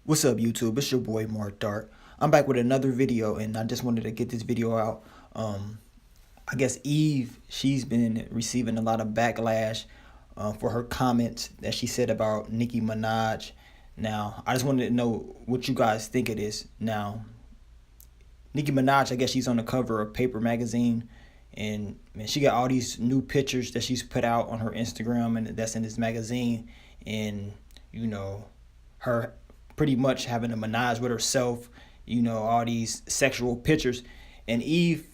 What's up, YouTube? It's your boy Mark Dark. I'm back with another video, and I just wanted to get this video out. I guess Eve, she's been receiving a lot of backlash for her comments that she said about Nicki Minaj. Now, I just wanted to know what you guys think of this. Now, Nicki Minaj, I guess she's on the cover of Paper magazine, and man, she got all these new pictures that she's put out on her Instagram, and that's in this magazine. And you know, her pretty much having a Minaj with herself, you know, all these sexual pictures. And Eve,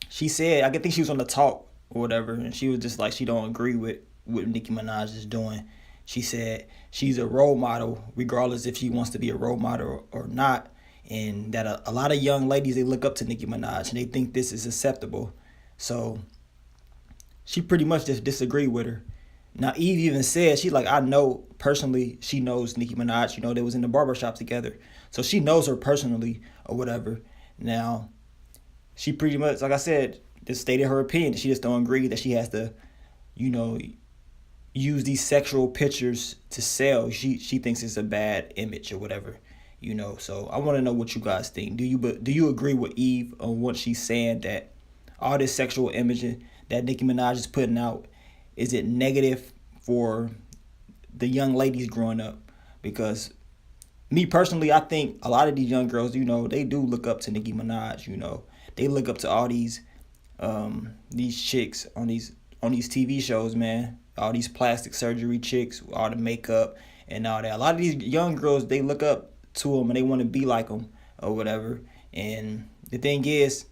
she said, I think she was on the talk or whatever, and she was just like, she don't agree with what Nicki Minaj is doing. She said she's a role model, regardless if she wants to be a role model or not, and that a lot of young ladies, they look up to Nicki Minaj, and they think this is acceptable. So she pretty much just disagreed with her. Now, Eve even said, she's like, I know personally, she knows Nicki Minaj. You know, they was in the barbershop together. So she knows her personally or whatever. Now, she pretty much, like I said, just stated her opinion. She just don't agree that she has to, you know, use these sexual pictures to sell. She thinks it's a bad image or whatever, you know. So I want to know what you guys think. Do you agree with Eve on what she's saying, that all this sexual imaging that Nicki Minaj is putting out, is it negative for the young ladies growing up? Because me personally, I think a lot of these young girls, you know, they do look up to Nicki Minaj. You know, they look up to all these chicks on these TV shows, man. All these plastic surgery chicks, all the makeup and all that. A lot of these young girls, they look up to them and they want to be like them or whatever. And the thing is,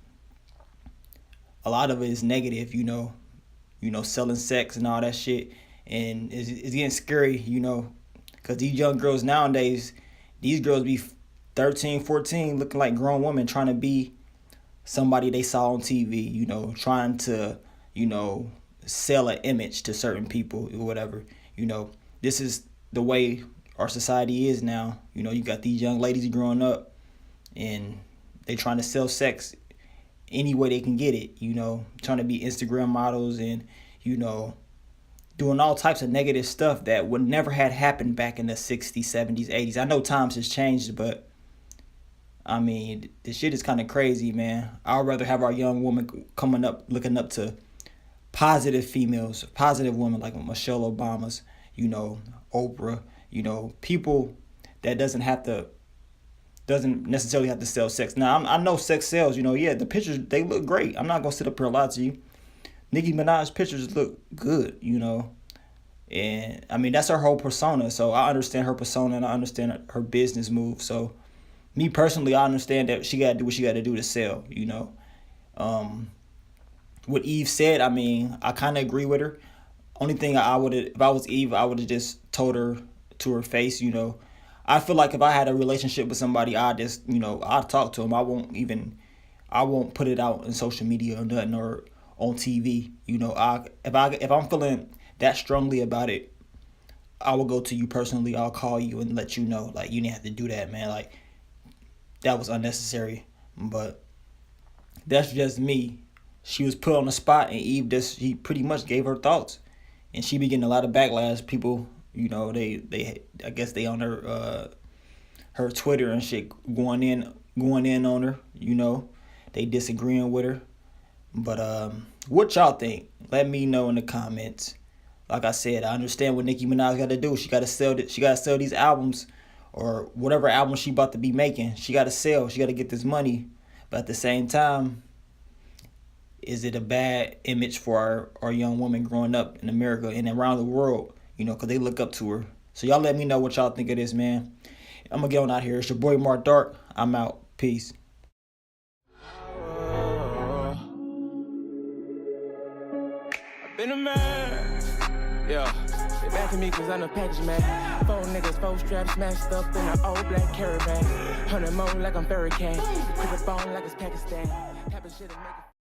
a lot of it is negative, you know, selling sex and all that shit. And it's getting scary, you know, because these young girls nowadays, these girls be 13, 14, looking like grown women, trying to be somebody they saw on TV, you know, trying to, you know, sell an image to certain people or whatever. You know, this is the way our society is now. You know, you got these young ladies growing up and they trying to sell sex any way they can get it, you know, trying to be Instagram models and, you know, doing all types of negative stuff that would never had happened back in the 60s, 70s, 80s. I know times has changed, but I mean, this shit is kind of crazy, man. I'd rather have our young women coming up, looking up to positive females, positive women like Michelle Obama's, you know, Oprah, you know, people that doesn't necessarily have to sell sex. Now, I know sex sells, you know, yeah, the pictures, they look great. I'm not going to sit up here and lie to you. Nicki Minaj's pictures look good, you know. And, I mean, that's her whole persona. So I understand her persona and I understand her business move. So, me personally, I understand that she got to do what she got to do to sell, you know. What Eve said, I mean, I kind of agree with her. Only thing I would have, if I was Eve, I would have just told her to her face, you know. I feel like if I had a relationship with somebody, I just, you know, I'd talk to them. I won't put it out in social media or nothing or on TV. You know, if I'm feeling that strongly about it, I will go to you personally. I'll call you and let you know, like, you didn't have to do that, man. Like, that was unnecessary. But that's just me. She was put on the spot, and Eve she pretty much gave her thoughts, and she be getting a lot of backlash. People, you know, they I guess they on her Twitter and shit going in on her, you know. They disagreeing with her. But what y'all think? Let me know in the comments. Like I said, I understand what Nicki Minaj got to do. She got to sell these albums or whatever album she about to be making. She got to sell. She got to get this money. But at the same time, is it a bad image for our young women growing up in America and around the world? You know, because they look up to her. So y'all let me know what y'all think of this, man. I'm going to get on out here. It's your boy Mark Dark. I'm out. Peace. I've been a man. Yeah. They back at me because I'm a package man. 4 niggas, 4 straps smashed up in an old black caravan. 100 more like I'm Hurricane. Put the phone like it's Pakistan. Type of shit that make it